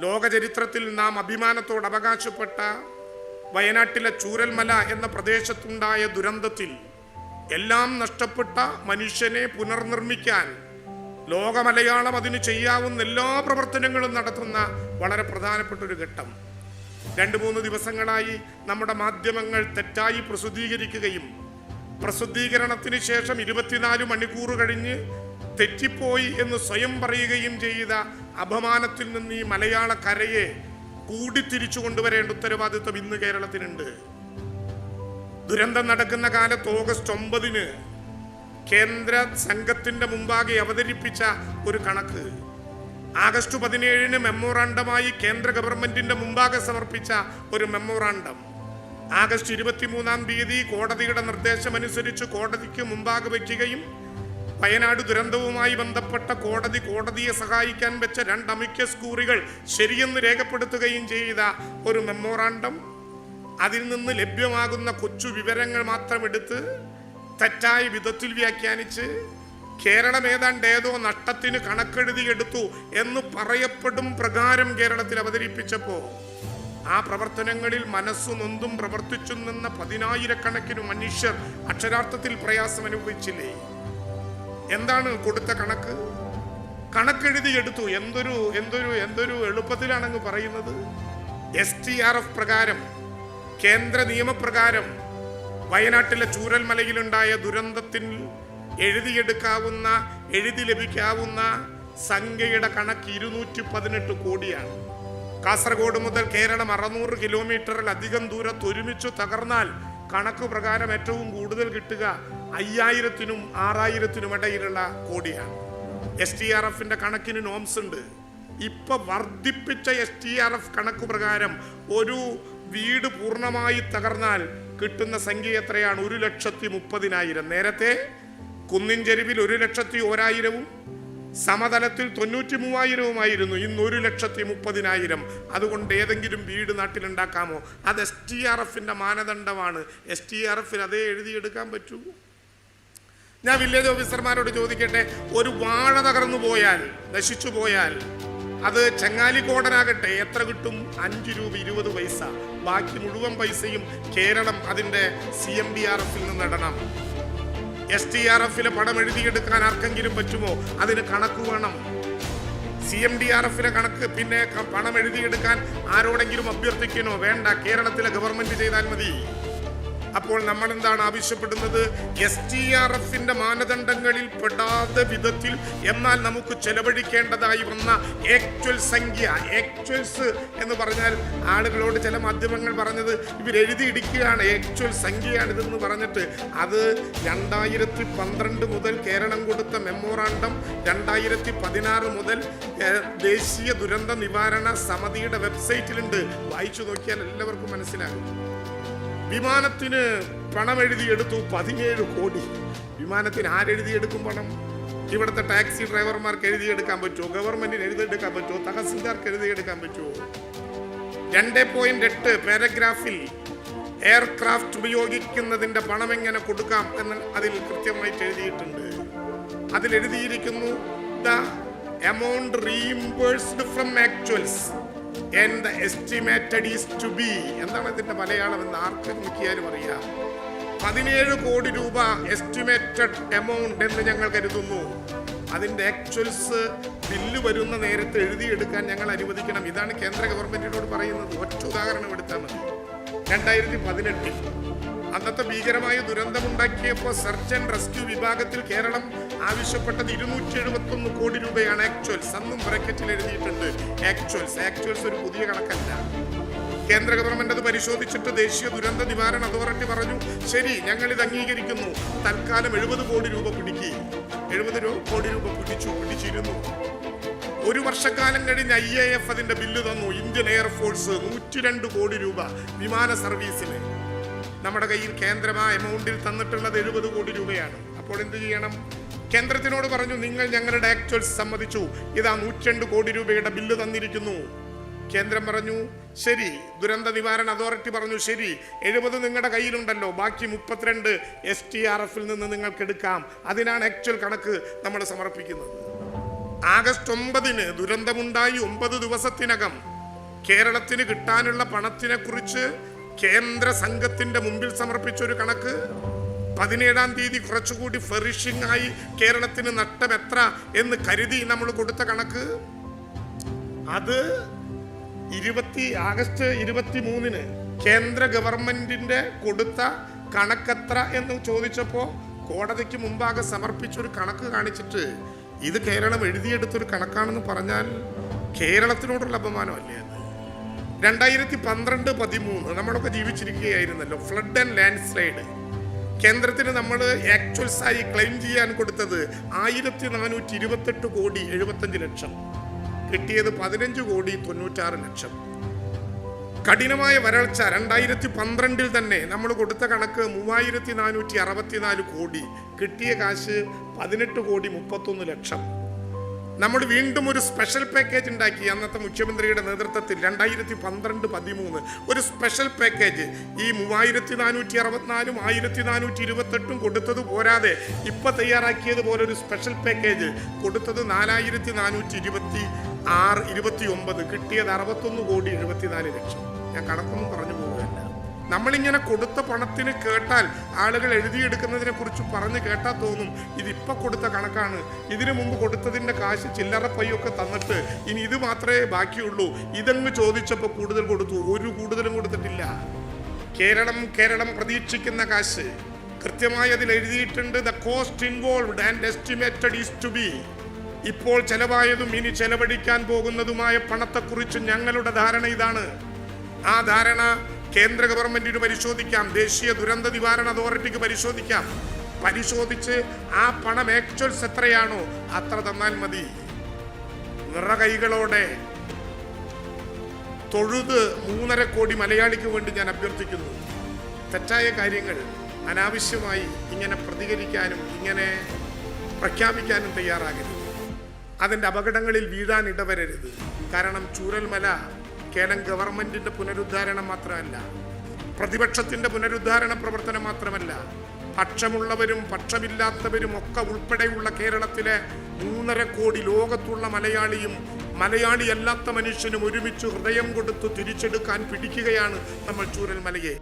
ലോകചരിത്രത്തിൽ നാം അഭിമാനത്തോട് അവകാശപ്പെട്ട വയനാട്ടിലെ ചൂരൽമല എന്ന പ്രദേശത്തുണ്ടായ ദുരന്തത്തിൽ എല്ലാം നഷ്ടപ്പെട്ട മനുഷ്യനെ പുനർനിർമ്മിക്കാൻ ലോകമലയാളം അതിന് ചെയ്യാവുന്ന എല്ലാ പ്രവർത്തനങ്ങളും നടത്തുന്ന വളരെ പ്രധാനപ്പെട്ട ഒരു ഘട്ടം. 2-3 ദിവസങ്ങളായി നമ്മുടെ മാധ്യമങ്ങൾ തെറ്റായി പ്രസിദ്ധീകരിക്കുകയും പ്രസിദ്ധീകരണത്തിന് ശേഷം 24 മണിക്കൂർ കഴിഞ്ഞ് തെറ്റിപ്പോയി എന്ന് സ്വയം പറയുകയും ചെയ്ത അപമാനത്തിൽ നിന്ന് ഈ മലയാള കരയെ കൂടിത്തിരിച്ചു കൊണ്ടുവരേണ്ട ഉത്തരവാദിത്വം ഇന്ന് കേരളത്തിനുണ്ട്. ദുരന്തം നടക്കുന്ന കാലത്ത് ഓഗസ്റ്റ് 9 കേന്ദ്ര സംഘത്തിന്റെ മുമ്പാകെ അവതരിപ്പിച്ച ഒരു കണക്ക്, ആഗസ്റ്റ് 17 മെമ്മോറാണ്ടമായി കേന്ദ്ര ഗവൺമെന്റിന്റെ മുമ്പാകെ സമർപ്പിച്ച ഒരു മെമ്മോറാണ്ടം, ആഗസ്റ്റ് 23 കോടതിയുടെ നിർദ്ദേശമനുസരിച്ച് കോടതിക്ക് മുമ്പാകെ വയ്ക്കുകയും വയനാട് ദുരന്തവുമായി ബന്ധപ്പെട്ട കോടതിയെ സഹായിക്കാൻ വെച്ച 2 അമിക്കസ് ക്യൂറികൾ ശരിയെന്ന് രേഖപ്പെടുത്തുകയും ചെയ്ത ഒരു മെമ്മോറാണ്ടം, അതിൽ നിന്ന് ലഭ്യമാകുന്ന കൊച്ചു വിവരങ്ങൾ മാത്രം എടുത്ത് തെറ്റായ വിധത്തിൽ വ്യാഖ്യാനിച്ച് കേരളം ഏതാണ്ട് ഏതോ നഷ്ടത്തിന് കണക്കെഴുതിയെടുത്തു എന്ന് പറയപ്പെടും പ്രകാരം കേരളത്തിൽ അവതരിപ്പിച്ചപ്പോൾ ആ പ്രവർത്തനങ്ങളിൽ മനസ്സു നൊന്തും പ്രവർത്തിച്ചു നിന്ന 10,000-കണക്കിന് മനുഷ്യർ അക്ഷരാർത്ഥത്തിൽ പ്രയാസം അനുഭവിച്ചില്ലേ? എന്താണ് കൊടുത്ത കണക്ക്? കണക്കെഴുതിയെടുത്തു. എന്തൊരു എളുപ്പത്തിലാണെന്ന് പറയുന്നത്. STRF പ്രകാരം, കേന്ദ്ര നിയമപ്രകാരം വയനാട്ടിലെ ചൂരൽമലയിലുണ്ടായ ദുരന്തത്തിൽ എഴുതി ലഭിക്കാവുന്ന സംഖ്യയുടെ കണക്ക് 218 കോടിയാണ്. കാസർഗോഡ് മുതൽ കേരളം 600 കിലോമീറ്ററിലധികം ദൂരത്ത് ഒരുമിച്ചു തകർന്നാൽ കണക്ക് പ്രകാരം ഏറ്റവും കൂടുതൽ കിട്ടുക 5,000-നും 6,000-നും ഇടയിലുള്ള കോടിയാണ്. STRFന്റെ കണക്കിന് നോംസ് ഉണ്ട്. ഇപ്പൊ വർദ്ധിപ്പിച്ച STRF കണക്ക് പ്രകാരം ഒരു വീട് പൂർണ്ണമായി തകർന്നാൽ കിട്ടുന്ന സംഖ്യ എത്രയാണ്? 1,30,000. നേരത്തെ കുന്നിൻ ചെരുവിൽ 1,01,000-വും സമതലത്തിൽ 93,000-വുമായിരുന്നു. ഇന്ന് 1,30,000. അതുകൊണ്ട് ഏതെങ്കിലും വീട് നാട്ടിലുണ്ടാക്കാമോ? അത് STRFന്റെ മാനദണ്ഡമാണ്. STRFിൽ അതേ എഴുതിയെടുക്കാൻ പറ്റൂ. ഞാൻ വില്ലേജ് ഓഫീസർമാരോട് ചോദിക്കട്ടെ, ഒരു വാഴ തകർന്നു പോയാൽ, നശിച്ചു പോയാൽ, അത് ചങ്ങാലിക്കോടനാകട്ടെ, എത്ര കിട്ടും? 5 രൂപ 20 പൈസ. ബാക്കി മുഴുവൻ പൈസയും കേരളം അതിൻ്റെ CMDRFിൽ നിന്ന് ഇടണം. STRFിലെ പണം എഴുതിയെടുക്കാൻ ആർക്കെങ്കിലും പറ്റുമോ? അതിന് കണക്ക് വേണം. CMDRFിലെ കണക്ക് പിന്നെ പണം എഴുതിയെടുക്കാൻ ആരോടെങ്കിലും അഭ്യർത്ഥിക്കണോ? വേണ്ട, കേരളത്തിലെ ഗവൺമെന്റ് ചെയ്താൽ മതി. അപ്പോൾ നമ്മൾ എന്താണ് ആവശ്യപ്പെടുന്നത്? STRFിന്റെ മാനദണ്ഡങ്ങളിൽ പെടാത്ത വിധത്തിൽ എന്നാൽ നമുക്ക് ചെലവഴിക്കേണ്ടതായി വന്ന ആക്ച്വൽ സംഖ്യ, ആക്ച്വൽസ് എന്ന് പറഞ്ഞാൽ ആളുകളോട് ചില മാധ്യമങ്ങൾ പറഞ്ഞത് ഇവരെഴുതിയിടിക്കുകയാണ്, ആക്ച്വൽ സംഖ്യയാണിതെന്ന് പറഞ്ഞിട്ട്. അത് 2012 മുതൽ കേരളം കൊടുത്ത മെമ്മോറാണ്ടം 2016 മുതൽ ദേശീയ ദുരന്ത നിവാരണ സമിതിയുടെ വെബ്സൈറ്റിലുണ്ട്. വായിച്ചു നോക്കിയാൽ എല്ലാവർക്കും മനസ്സിലാകും. വിമാനത്തിന് പണം എഴുതിയെടുത്തു 17 കോടി. വിമാനത്തിന് ആരെഴുതിയെടുക്കും പണം? ഇവിടുത്തെ ടാക്സി ഡ്രൈവർമാർക്ക് എഴുതിയെടുക്കാൻ പറ്റുമോ? ഗവൺമെന്റിന് എഴുതിയെടുക്കാൻ പറ്റുമോ? തഹസിൽദാർക്ക് എഴുതിയെടുക്കാൻ പറ്റുമോ? 2.8 പാരഗ്രാഫിൽ എയർക്രാഫ്റ്റ് ഉപയോഗിക്കുന്നതിന്റെ പണം എങ്ങനെ കൊടുക്കാം എന്ന് അതിൽ കൃത്യമായിട്ട് എഴുതിയിട്ടുണ്ട്. അതിലെഴുതിയിരിക്കുന്നു, the amount reimbursed from actuals and the estimated is to be. എന്താണ് ഇതിന്റെ മലയാളം എന്ന് ആർക്ക് നോക്കിയാലും അറിയാം. 17 കോടി രൂപ എസ്റ്റിമേറ്റഡ് എമൗണ്ട് എന്ന് ഞങ്ങൾ കരുതുന്നു. അതിന്റെ ആക്ച്വൽസ് ബില്ല് വരുന്ന നേരത്തെ എഴുതിയെടുക്കാൻ ഞങ്ങൾ അനുവദിക്കണം. ഇതാണ് കേന്ദ്ര ഗവൺമെന്റിനോട് പറയുന്നത്. ഒറ്റ ഉദാഹരണം എടുത്താൽ മതി. 2018 അന്നത്തെ ഭീകരമായ ദുരന്തമുണ്ടാക്കിയപ്പോൾ സെർച്ച് ആൻഡ് റെസ്ക്യൂ വിഭാഗത്തിൽ കേരളം ആവശ്യപ്പെട്ടത് 271 കോടി രൂപയാണ് ആക്ച്വൽസ്. അന്നും ബ്രാക്കറ്റിൽ എഴുതിയിട്ടുണ്ട് ആക്ച്വൽസ് ഒരു പുതിയ കണക്കല്ല. കേന്ദ്ര ഗവൺമെന്റ് അത് പരിശോധിച്ചിട്ട് ദേശീയ ദുരന്ത നിവാരണ അതോറിറ്റി പറഞ്ഞു, ശരി, ഞങ്ങൾ ഇത് അംഗീകരിക്കുന്നു, തൽക്കാലം 70 കോടി രൂപ പിടിക്കുക. 70 കോടി രൂപ പിടിച്ചിരുന്നു. 1 വർഷക്കാലം കഴിഞ്ഞ് IAF അതിന്റെ ബില്ല് തന്നു. ഇന്ത്യൻ എയർഫോഴ്സ് 102 കോടി രൂപ വിമാന സർവീസിന്. നമ്മുടെ കയ്യിൽ കേന്ദ്രം ആ എമൗണ്ടിൽ തന്നിട്ടുള്ളത് 70 കോടി രൂപയാണ്. അപ്പോൾ എന്ത് ചെയ്യണം? കേന്ദ്രത്തിനോട് പറഞ്ഞു, നിങ്ങൾ ഞങ്ങളുടെ ആക്ച്വൽസ് സമ്മതിച്ചു, ഇതാ 102 കോടി രൂപയുടെ ബില്ല് തന്നിരിക്കുന്നു. കേന്ദ്രം പറഞ്ഞു ശരി, ദുരന്ത നിവാരണ അതോറിറ്റി പറഞ്ഞു ശരി, 70 നിങ്ങളുടെ കയ്യിലുണ്ടല്ലോ, ബാക്കി 32 STRFിൽ നിന്ന് നിങ്ങൾക്ക് എടുക്കാം. അതിനാണ് ആക്ച്വൽ കണക്ക് നമ്മൾ സമർപ്പിക്കുന്നത്. ആഗസ്റ്റ് 9 ദുരന്തമുണ്ടായി 9 ദിവസത്തിനകം കേരളത്തിന് കിട്ടാനുള്ള പണത്തിനെ കുറിച്ച് കേന്ദ്ര സംഘത്തിന്റെ മുമ്പിൽ സമർപ്പിച്ചൊരു കണക്ക്, 17-ാം തീയതി കുറച്ചുകൂടി ഫെറിഷിംഗ് ആയി കേരളത്തിന് നഷ്ടം എത്ര എന്ന് കരുതി നമ്മൾ കൊടുത്ത കണക്ക്, അത് ആഗസ്റ്റ് 23-ന് കേന്ദ്ര ഗവൺമെന്റിന്റെ കൊടുത്ത കണക്കെത്ര എന്ന് ചോദിച്ചപ്പോൾ കോടതിക്ക് മുമ്പാകെ സമർപ്പിച്ചൊരു കണക്ക് കാണിച്ചിട്ട് ഇത് കേരളം എഴുതിയെടുത്തൊരു കണക്കാണെന്ന് പറഞ്ഞാൽ കേരളത്തിനോടുള്ള അപമാനമല്ലേ അത്? 2012-13 നമ്മളൊക്കെ ജീവിച്ചിരിക്കുകയായിരുന്നല്ലോ. ഫ്ലഡ് ആൻഡ് ലാൻഡ് സ്ലൈഡ് കേന്ദ്രത്തിന് നമ്മൾ ആക്ച്വൽസായി ക്ലെയിം ചെയ്യാൻ കൊടുത്തത് 1428 കോടി 75 ലക്ഷം, കിട്ടിയത് 15 കോടി 96 ലക്ഷം. കഠിനമായ വരൾച്ച 2012-ൽ തന്നെ നമ്മൾ കൊടുത്ത കണക്ക് 3464 കോടി, കിട്ടിയ കാശ് 18 കോടി 31 ലക്ഷം. നമ്മൾ വീണ്ടും ഒരു സ്പെഷ്യൽ പാക്കേജ് ഉണ്ടാക്കി അന്നത്തെ മുഖ്യമന്ത്രിയുടെ നേതൃത്വത്തിൽ 2012-13 ഒരു സ്പെഷ്യൽ പാക്കേജ്. ഈ 3464-ഉം 1428-ഉം കൊടുത്തത് പോരാതെ ഇപ്പൊ തയ്യാറാക്കിയതുപോലെ ഒരു സ്പെഷ്യൽ പാക്കേജ് കൊടുത്തത് 4429, കിട്ടിയത് 61 കോടി 74 ലക്ഷം. ഞാൻ കണക്കൊന്നും പറഞ്ഞു പോവുകയല്ല. നമ്മളിങ്ങനെ കൊടുത്ത പണത്തിന് കേട്ടാൽ ആളുകൾ എഴുതിയെടുക്കുന്നതിനെ കുറിച്ച് പറഞ്ഞ് കേട്ടാൽ തോന്നും ഇതിപ്പോൾ കൊടുത്ത കണക്കാണ്, ഇതിനു മുമ്പ് കൊടുത്തതിൻ്റെ കാശ് ചില്ലറ പയ്യൊക്കെ തന്നിട്ട് ഇനി ഇത് മാത്രമേ ബാക്കിയുള്ളൂ. ഇതങ്ങ് ചോദിച്ചപ്പോൾ കൂടുതൽ കൊടുത്തു, ഒരു കൂടുതലും കൊടുത്തിട്ടില്ല. കേരളം പ്രതീക്ഷിക്കുന്ന കാശ് കൃത്യമായി അതിൽ എഴുതിയിട്ടുണ്ട്. The cost involved and estimated is to be. ഇപ്പോൾ ചെലവായതും ഇനി ചെലവഴിക്കാൻ പോകുന്നതുമായ പണത്തെക്കുറിച്ച് ഞങ്ങളുടെ ധാരണ ഇതാണ്. ആ ധാരണ കേന്ദ്ര ഗവൺമെന്റിന് പരിശോധിക്കാം, ദേശീയ ദുരന്ത നിവാരണ അതോറിറ്റിക്ക് പരിശോധിക്കാം. പരിശോധിച്ച് ആ പണം ആക്ച്വൽസ് എത്രയാണോ അത്ര തന്നാൽ മതി. നിറകൈകളോടെ തൊഴുത് 3.5 കോടി മലയാളിക്ക് വേണ്ടി ഞാൻ അഭ്യർത്ഥിക്കുന്നു. തെറ്റായ കാര്യങ്ങൾ അനാവശ്യമായി ഇങ്ങനെ പ്രതികരിക്കാനും ഇങ്ങനെ പ്രഖ്യാപിക്കാനും തയ്യാറാകരുത്. അതിൻ്റെ അപകടങ്ങളിൽ വീഴാൻ ഇടവരരുത്. കാരണം ചൂരൽമല കേവലം ഗവൺമെന്റിന്റെ പുനരുദ്ധാരണം മാത്രമല്ല, പ്രതിപക്ഷത്തിന്റെ പുനരുദ്ധാരണ പ്രവർത്തനം മാത്രമല്ല, പക്ഷമുള്ളവരും പക്ഷമില്ലാത്തവരും ഒക്കെ ഉൾപ്പെടെയുള്ള കേരളത്തിലെ 3.5 കോടി ലോകത്തുള്ള മലയാളിയും മലയാളിയല്ലാത്ത മനുഷ്യനും ഒരുമിച്ച് ഹൃദയം കൊടുത്തു തിരിച്ചെടുക്കാൻ പിടിക്കുകയാണ് നമ്മൾ ചൂരൽമലയെ.